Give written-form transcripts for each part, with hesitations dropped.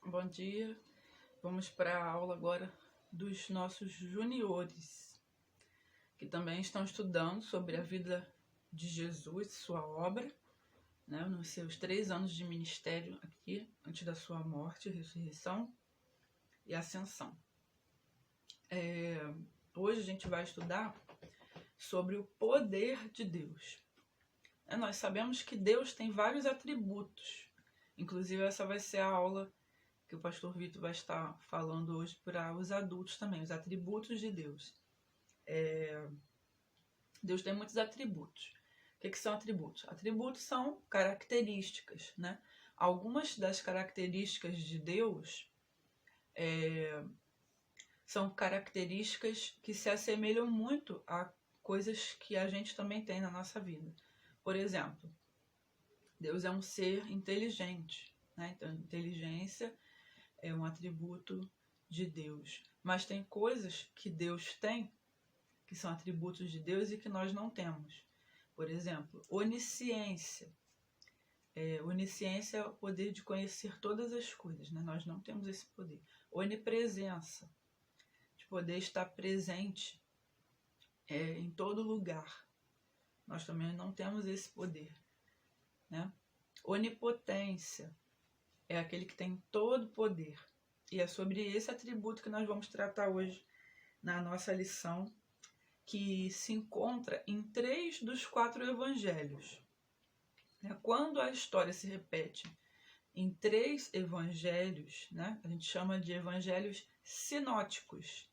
Bom dia. Vamos para a aula agora dos nossos juniores, que também estão estudando sobre a vida de Jesus, sua obra, né, nos seus 3 anos de ministério aqui, antes da sua morte, ressurreição e ascensão. Hoje a gente vai estudar sobre o poder de Deus. Nós sabemos que Deus tem vários atributos, inclusive essa vai ser a aula que o pastor Vitor vai estar falando hoje para os adultos também, os atributos de Deus. Deus tem muitos atributos. O que são atributos? Atributos são características, né? Algumas das características de Deus são características que se assemelham muito a coisas que a gente também tem na nossa vida. Por exemplo, Deus é um ser inteligente, né? Então, inteligência é um atributo de Deus. Mas tem coisas que Deus tem, que são atributos de Deus e que nós não temos. Por exemplo, onisciência. Onisciência é o poder de conhecer todas as coisas, né? Nós não temos esse poder. Onipresença, de poder estar presente em todo lugar. Nós também não temos esse poder, né? Onipotência é aquele que tem todo o poder. E é sobre esse atributo que nós vamos tratar hoje na nossa lição, que se encontra em 3 dos 4 evangelhos. Quando a história se repete em 3 evangelhos, né, a gente chama de evangelhos sinóticos.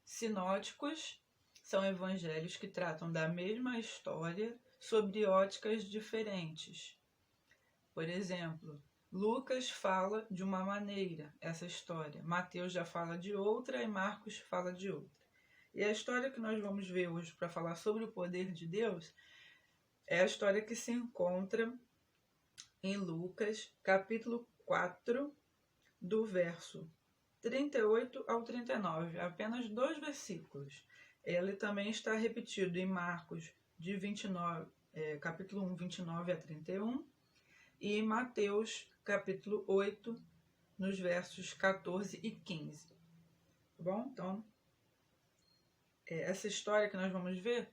Sinóticos são evangelhos que tratam da mesma história sobre óticas diferentes. Por exemplo, Lucas fala de uma maneira essa história, Mateus já fala de outra e Marcos fala de outra. E a história que nós vamos ver hoje para falar sobre o poder de Deus é a história que se encontra em Lucas, capítulo 4, do verso 38 ao 39, apenas 2 versículos. Ele também está repetido em Marcos, de 29, capítulo 1, 29 a 31, e em Mateus, capítulo 8, nos versos 14 e 15. Tá bom? Então, essa história que nós vamos ver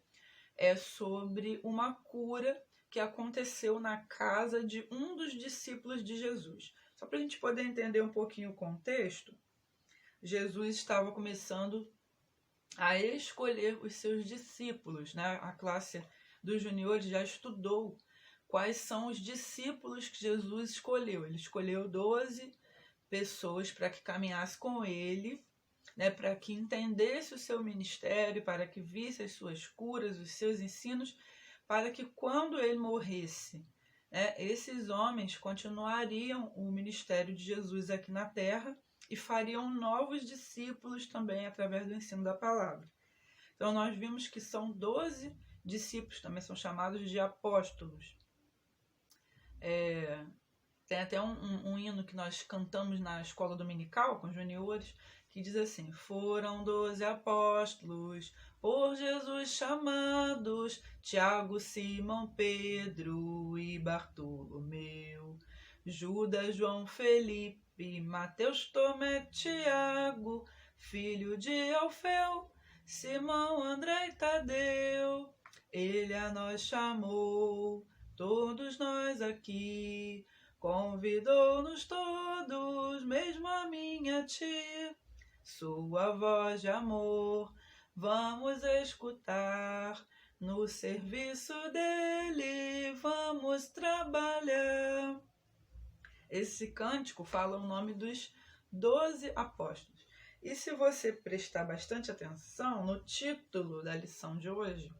é sobre uma cura que aconteceu na casa de um dos discípulos de Jesus. Só para a gente poder entender um pouquinho o contexto, Jesus estava começando a escolher os seus discípulos, né? A classe dos juniores já estudou quais são os discípulos que Jesus escolheu. Ele escolheu 12 pessoas para que caminhasse com ele, né, para que entendesse o seu ministério, para que visse as suas curas, os seus ensinos, para que quando ele morresse, né, esses homens continuariam o ministério de Jesus aqui na terra e fariam novos discípulos também através do ensino da palavra. Então nós vimos que são 12 discípulos, também são chamados de apóstolos. Tem até um hino que nós cantamos na escola dominical com os juniores, que diz assim: foram 12 apóstolos, por Jesus chamados, Tiago, Simão, Pedro e Bartolomeu, Judas, João, Felipe, Mateus, Tomé, Tiago, filho de Alfeu, Simão, André e Tadeu. Ele a nós chamou, todos nós aqui, convidou-nos todos, mesmo a minha tia, sua voz de amor vamos escutar, no serviço dele vamos trabalhar. Esse cântico fala o nome dos 12 apóstolos. E se você prestar bastante atenção no título da lição de hoje,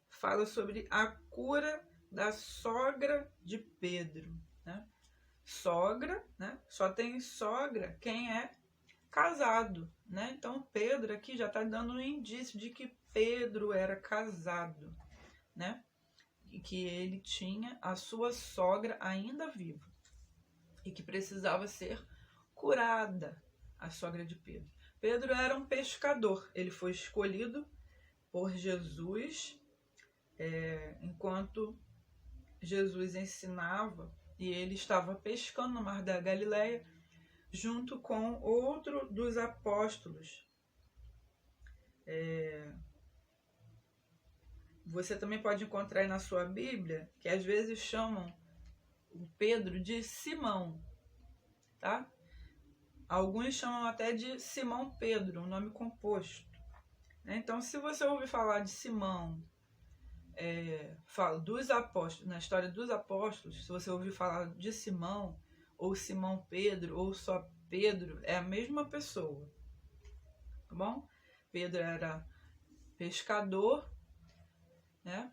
fala sobre a cura da sogra de Pedro, né? Sogra, né? Só tem sogra quem é casado, né? Então Pedro aqui já está dando um indício de que Pedro era casado, né? E que ele tinha a sua sogra ainda viva e que precisava ser curada, a sogra de Pedro. Pedro era um pescador, ele foi escolhido por Jesus enquanto Jesus ensinava e ele estava pescando no Mar da Galileia. junto com outro dos apóstolos. Você também pode encontrar aí na sua Bíblia que às vezes chamam o Pedro de Simão, tá? Alguns chamam até de Simão Pedro, um nome composto. Então, se você ouvir falar de Simão, dos apóstolos, na história dos apóstolos, se você ouvir falar de Simão, ou Simão Pedro, ou só Pedro, é a mesma pessoa, tá bom? Pedro era pescador, né?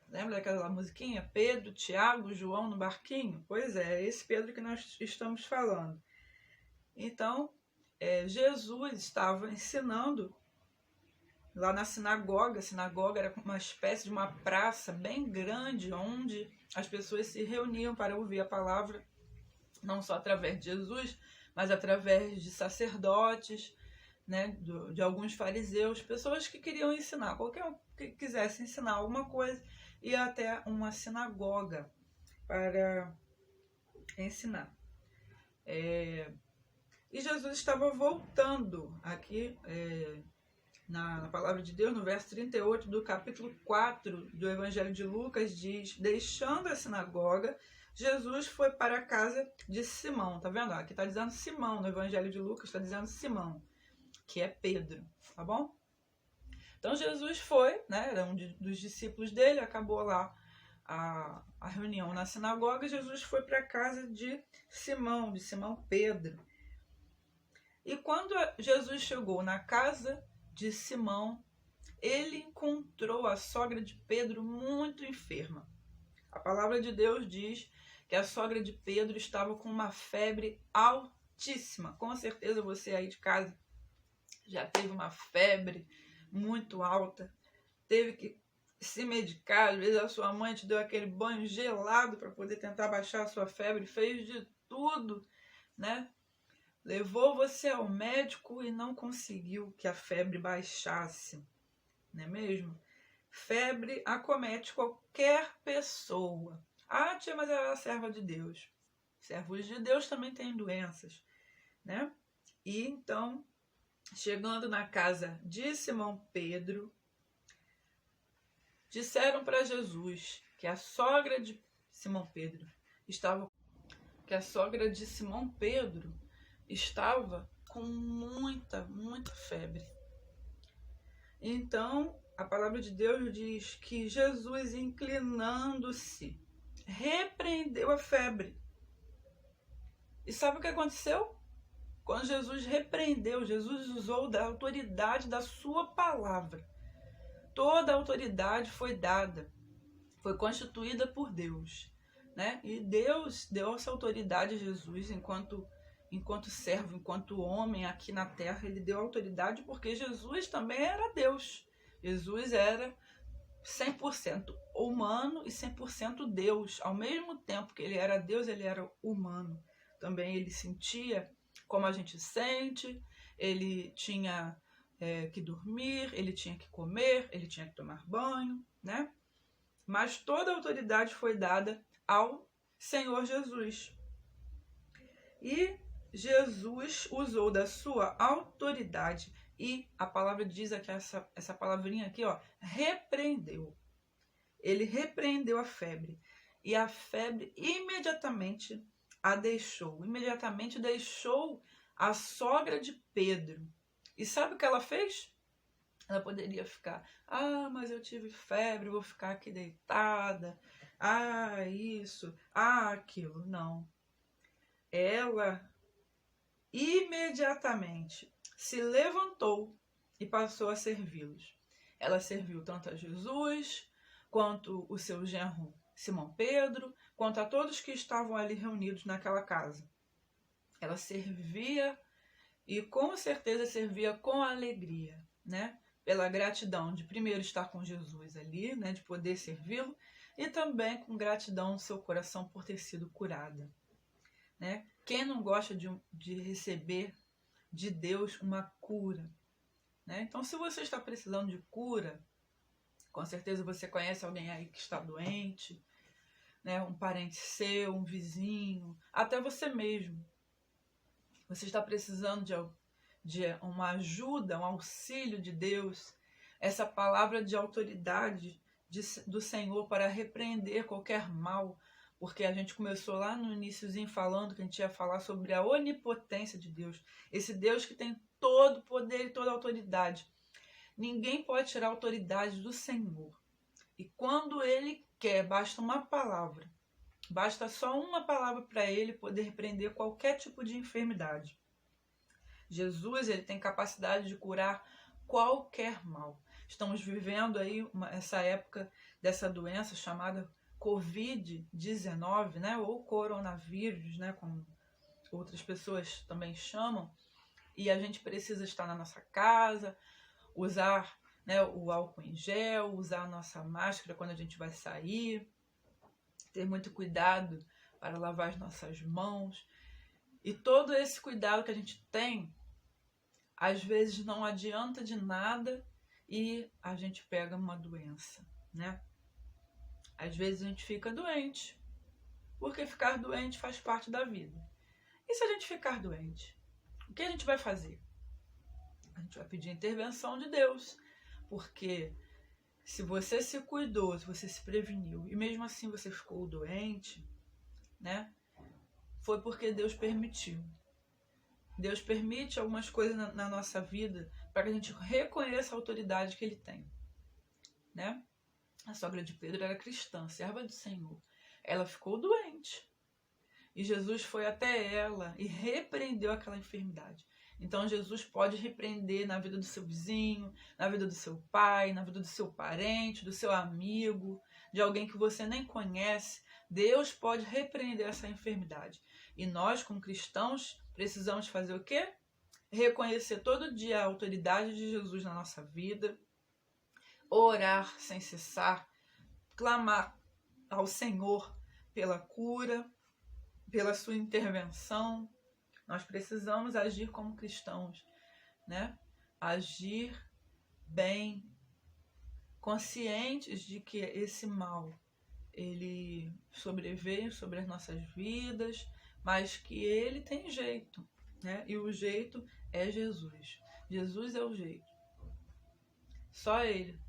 Lembra daquela musiquinha? Pedro, Tiago, João no barquinho? Pois é esse Pedro que nós estamos falando. Então, Jesus estava ensinando lá na sinagoga. A sinagoga era uma espécie de uma praça bem grande, onde as pessoas se reuniam para ouvir a palavra, não só através de Jesus, mas através de sacerdotes, né, de alguns fariseus, pessoas que queriam ensinar, qualquer um que quisesse ensinar alguma coisa, ia até uma sinagoga para ensinar. E Jesus estava voltando aqui na palavra de Deus, no verso 38 do capítulo 4 do Evangelho de Lucas, diz: deixando a sinagoga, Jesus foi para a casa de Simão. Tá vendo? Aqui está dizendo Simão, no Evangelho de Lucas está dizendo Simão, que é Pedro, tá bom? Então Jesus foi, né, era um dos discípulos dele, acabou lá a reunião na sinagoga, Jesus foi para a casa de Simão Pedro. E quando Jesus chegou na casa de Simão, ele encontrou a sogra de Pedro muito enferma. A palavra de Deus diz que a sogra de Pedro estava com uma febre altíssima. Com certeza você aí de casa já teve uma febre muito alta, teve que se medicar, às vezes a sua mãe te deu aquele banho gelado para poder tentar baixar a sua febre, fez de tudo, né? Levou você ao médico e não conseguiu que a febre baixasse, não é mesmo? Febre acomete qualquer pessoa. Ah, tia, mas ela é serva de Deus. Servos de Deus também têm doenças, né? E então, chegando na casa de Simão Pedro, disseram para Jesus que a sogra de Simão Pedro estava com muita febre. Então, a palavra de Deus diz que Jesus, inclinando-se, repreendeu a febre. E sabe o que aconteceu? Quando Jesus repreendeu, Jesus usou da autoridade da sua palavra. Toda a autoridade foi dada, foi constituída por Deus, né? E Deus deu essa autoridade a Jesus enquanto servo, enquanto homem aqui na terra. Ele deu autoridade porque Jesus também era Deus. Jesus era 100% humano e 100% Deus. Ao mesmo tempo que ele era Deus, ele era humano. Também ele sentia como a gente sente, ele tinha que dormir, ele tinha que comer, ele tinha que tomar banho, né? Mas toda a autoridade foi dada ao Senhor Jesus. E Jesus usou da sua autoridade, e a palavra diz aqui, essa palavrinha aqui, ó, repreendeu. Ele repreendeu a febre, e a febre imediatamente a deixou. Imediatamente deixou a sogra de Pedro. E sabe o que ela fez? Ela poderia ficar, mas eu tive febre, vou ficar aqui deitada, isso, aquilo. Não. Ela imediatamente se levantou e passou a servi-los. Ela serviu tanto a Jesus, quanto o seu genro Simão Pedro, quanto a todos que estavam ali reunidos naquela casa. Ela servia, e com certeza servia com alegria, né? Pela gratidão de primeiro estar com Jesus ali, né? De poder servi-lo, e também com gratidão no seu coração por ter sido curada, né? Quem não gosta de receber de Deus uma cura, né? Então, se você está precisando de cura, com certeza você conhece alguém aí que está doente, né? Um parente seu, um vizinho, até você mesmo. Você está precisando de uma ajuda, um auxílio de Deus, essa palavra de autoridade do Senhor para repreender qualquer mal, porque a gente começou lá no iniciozinho falando que a gente ia falar sobre a onipotência de Deus, esse Deus que tem todo poder e toda autoridade. Ninguém pode tirar a autoridade do Senhor. E quando Ele quer, basta uma palavra. Basta só uma palavra para Ele poder repreender qualquer tipo de enfermidade. Jesus, ele tem capacidade de curar qualquer mal. Estamos vivendo aí essa época dessa doença chamada Covid-19, né? Ou coronavírus, né? Como outras pessoas também chamam. E a gente precisa estar na nossa casa, usar, né, o álcool em gel, usar a nossa máscara quando a gente vai sair, ter muito cuidado para lavar as nossas mãos. E todo esse cuidado que a gente tem, às vezes não adianta de nada e a gente pega uma doença, né? Às vezes a gente fica doente, porque ficar doente faz parte da vida. E se a gente ficar doente, o que a gente vai fazer? A gente vai pedir a intervenção de Deus, porque se você se cuidou, se você se preveniu e mesmo assim você ficou doente, né? Foi porque Deus permitiu. Deus permite algumas coisas na nossa vida para que a gente reconheça a autoridade que Ele tem, né? A sogra de Pedro era cristã, serva do Senhor. Ela ficou doente. E Jesus foi até ela e repreendeu aquela enfermidade. Então Jesus pode repreender na vida do seu vizinho, na vida do seu pai, na vida do seu parente, do seu amigo, de alguém que você nem conhece. Deus pode repreender essa enfermidade. E nós, como cristãos, precisamos fazer o quê? Reconhecer todo dia a autoridade de Jesus na nossa vida, orar sem cessar, clamar ao Senhor pela cura, pela sua intervenção. Nós precisamos agir como cristãos, né? Agir bem, conscientes de que esse mal, ele sobreveio sobre as nossas vidas, mas que ele tem jeito, né? E o jeito é Jesus. Jesus é o jeito. Só ele,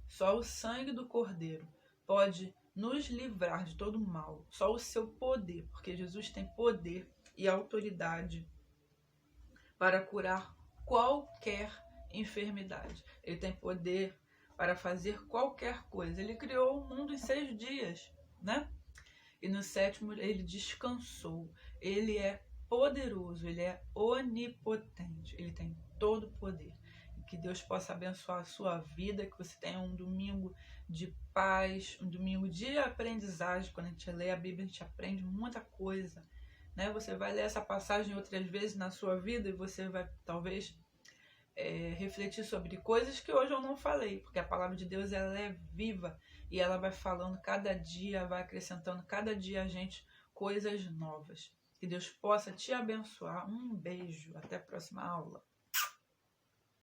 só o sangue do Cordeiro pode nos livrar de todo mal. Só o seu poder, porque Jesus tem poder e autoridade para curar qualquer enfermidade. Ele tem poder para fazer qualquer coisa. Ele criou o mundo em 6 dias, né? E no 7º ele descansou. Ele é poderoso, ele é onipotente, ele tem todo o poder. E que Deus possa abençoar a sua vida, que você tenha um domingo de paz, um domingo de aprendizagem. Quando a gente lê a Bíblia, a gente aprende muita coisa, né? Você vai ler essa passagem outras vezes na sua vida e você vai talvez refletir sobre coisas que hoje eu não falei, porque a palavra de Deus ela é viva e ela vai falando cada dia, vai acrescentando cada dia a gente coisas novas. Que Deus possa te abençoar. Um beijo, até a próxima aula.